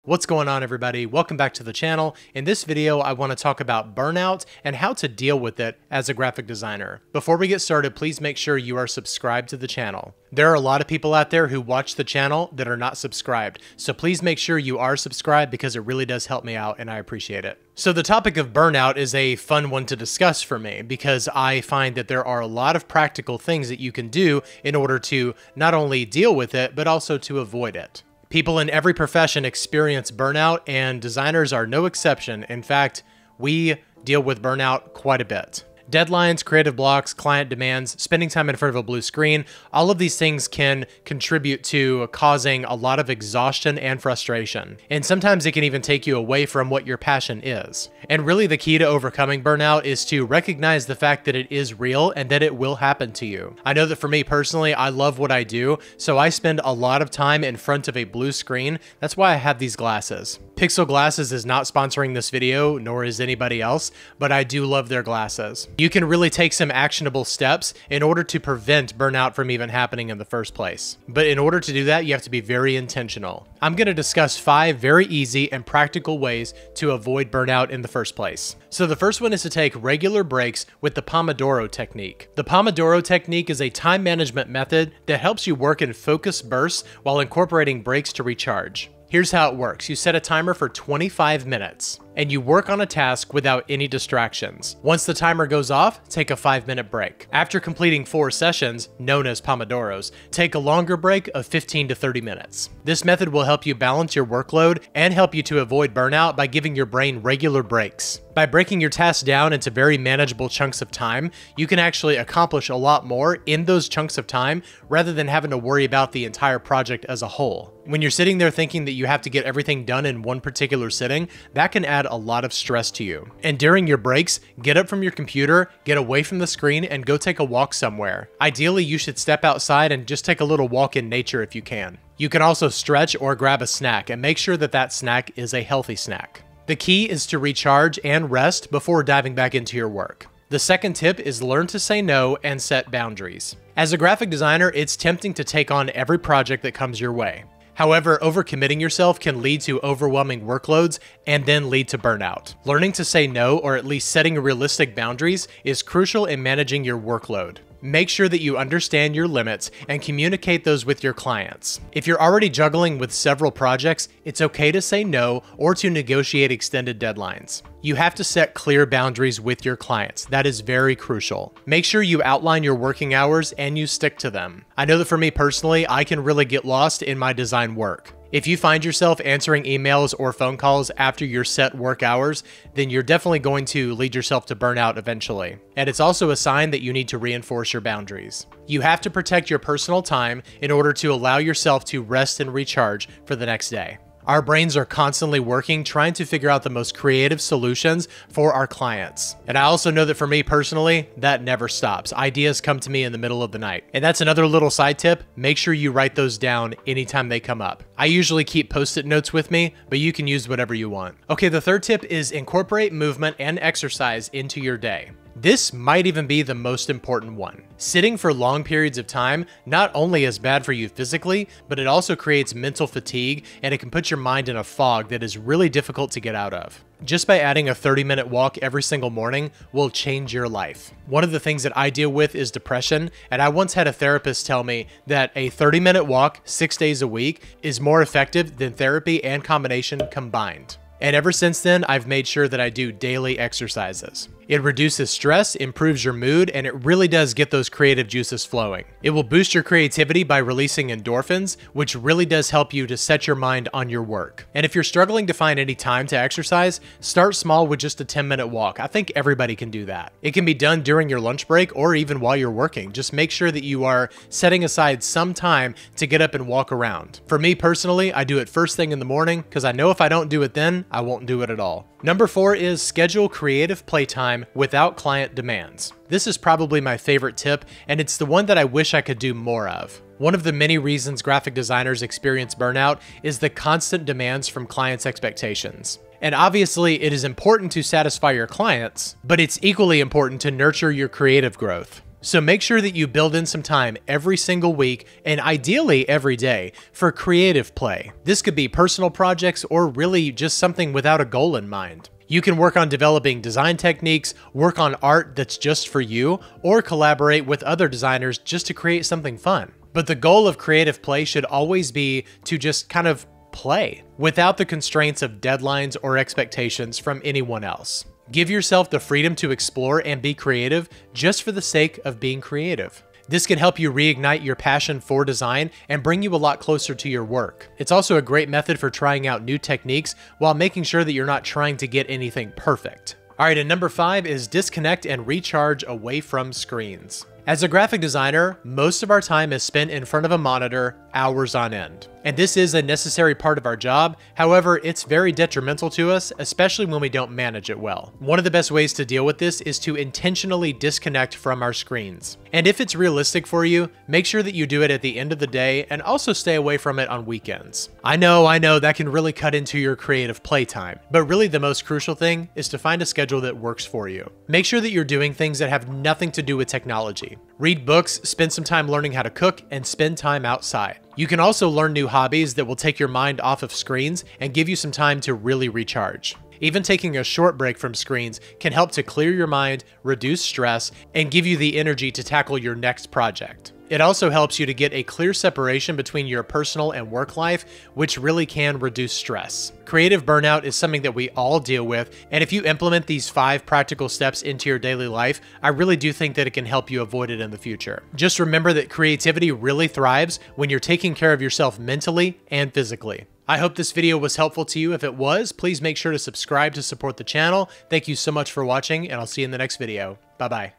What's going on, everybody? Welcome back to the channel. In this video, I want to talk about burnout and how to deal with it as a graphic designer. Before we get started, please make sure you are subscribed to the channel. There are a lot of people out there who watch the channel that are not subscribed, so please make sure you are subscribed because it really does help me out and I appreciate it. So the topic of burnout is a fun one to discuss for me because I find that there are a lot of practical things that you can do in order to not only deal with it, but also to avoid it. People in every profession experience burnout, and designers are no exception. In fact, we deal with burnout quite a bit. Deadlines, creative blocks, client demands, spending time in front of a blue screen, all of these things can contribute to causing a lot of exhaustion and frustration. And sometimes it can even take you away from what your passion is. And really the key to overcoming burnout is to recognize the fact that it is real and that it will happen to you. I know that for me personally, I love what I do, so I spend a lot of time in front of a blue screen. That's why I have these glasses. Pixel Glasses is not sponsoring this video, nor is anybody else, but I do love their glasses. You can really take some actionable steps in order to prevent burnout from even happening in the first place. But in order to do that, you have to be very intentional. I'm going to discuss 5 very easy and practical ways to avoid burnout in the first place. So the first one is to take regular breaks with the Pomodoro technique. The Pomodoro technique is a time management method that helps you work in focused bursts while incorporating breaks to recharge. Here's how it works. You set a timer for 25 minutes and you work on a task without any distractions. Once the timer goes off, take a 5-minute break. After completing 4 sessions, known as Pomodoros, take a longer break of 15 to 30 minutes. This method will help you balance your workload and help you to avoid burnout by giving your brain regular breaks. By breaking your tasks down into very manageable chunks of time, you can actually accomplish a lot more in those chunks of time rather than having to worry about the entire project as a whole. When you're sitting there thinking that you have to get everything done in one particular sitting, that can add a lot of stress to you. And during your breaks, get up from your computer, get away from the screen, and go take a walk somewhere. Ideally, you should step outside and just take a little walk in nature if you can. You can also stretch or grab a snack and make sure that that snack is a healthy snack. The key is to recharge and rest before diving back into your work. The second tip is learn to say no and set boundaries. As a graphic designer, it's tempting to take on every project that comes your way. However, overcommitting yourself can lead to overwhelming workloads and then lead to burnout. Learning to say no, or at least setting realistic boundaries, is crucial in managing your workload. Make sure that you understand your limits and communicate those with your clients. If you're already juggling with several projects, it's okay to say no or to negotiate extended deadlines. You have to set clear boundaries with your clients. That is very crucial. Make sure you outline your working hours and you stick to them. I know that for me personally, I can really get lost in my design work. If you find yourself answering emails or phone calls after your set work hours, then you're definitely going to lead yourself to burnout eventually. And it's also a sign that you need to reinforce your boundaries. You have to protect your personal time in order to allow yourself to rest and recharge for the next day. Our brains are constantly working, trying to figure out the most creative solutions for our clients. And I also know that for me personally, that never stops. Ideas come to me in the middle of the night. And that's another little side tip. Make sure you write those down anytime they come up. I usually keep post-it notes with me, but you can use whatever you want. Okay, the third tip is incorporate movement and exercise into your day. This might even be the most important one. Sitting for long periods of time not only is bad for you physically, but it also creates mental fatigue and it can put your mind in a fog that is really difficult to get out of. Just by adding a 30-minute walk every single morning will change your life. One of the things that I deal with is depression, and I once had a therapist tell me that a 30-minute walk 6 days a week is more effective than therapy and combination combined. And ever since then, I've made sure that I do daily exercises. It reduces stress, improves your mood, and it really does get those creative juices flowing. It will boost your creativity by releasing endorphins, which really does help you to set your mind on your work. And if you're struggling to find any time to exercise, start small with just a 10-minute walk. I think everybody can do that. It can be done during your lunch break or even while you're working. Just make sure that you are setting aside some time to get up and walk around. For me personally, I do it first thing in the morning because I know if I don't do it then, I won't do it at all. Number 4 is schedule creative playtime without client demands. This is probably my favorite tip, and it's the one that I wish I could do more of. One of the many reasons graphic designers experience burnout is the constant demands from clients' expectations. And obviously, it is important to satisfy your clients, but it's equally important to nurture your creative growth. So make sure that you build in some time every single week, and ideally every day, for creative play. This could be personal projects or really just something without a goal in mind. You can work on developing design techniques, work on art that's just for you, or collaborate with other designers just to create something fun. But the goal of creative play should always be to just kind of play, without the constraints of deadlines or expectations from anyone else. Give yourself the freedom to explore and be creative just for the sake of being creative. This can help you reignite your passion for design and bring you a lot closer to your work. It's also a great method for trying out new techniques while making sure that you're not trying to get anything perfect. All right, and number 5 is disconnect and recharge away from screens. As a graphic designer, most of our time is spent in front of a monitor hours on end. And this is a necessary part of our job. However, it's very detrimental to us, especially when we don't manage it well. One of the best ways to deal with this is to intentionally disconnect from our screens. And if it's realistic for you, make sure that you do it at the end of the day and also stay away from it on weekends. I know that can really cut into your creative playtime, but really the most crucial thing is to find a schedule that works for you. Make sure that you're doing things that have nothing to do with technology. Read books, spend some time learning how to cook, and spend time outside. You can also learn new hobbies that will take your mind off of screens and give you some time to really recharge. Even taking a short break from screens can help to clear your mind, reduce stress, and give you the energy to tackle your next project. It also helps you to get a clear separation between your personal and work life, which really can reduce stress. Creative burnout is something that we all deal with, and if you implement these 5 practical steps into your daily life, I really do think that it can help you avoid it in the future. Just remember that creativity really thrives when you're taking care of yourself mentally and physically. I hope this video was helpful to you. If it was, please make sure to subscribe to support the channel. Thank you so much for watching, and I'll see you in the next video. Bye-bye.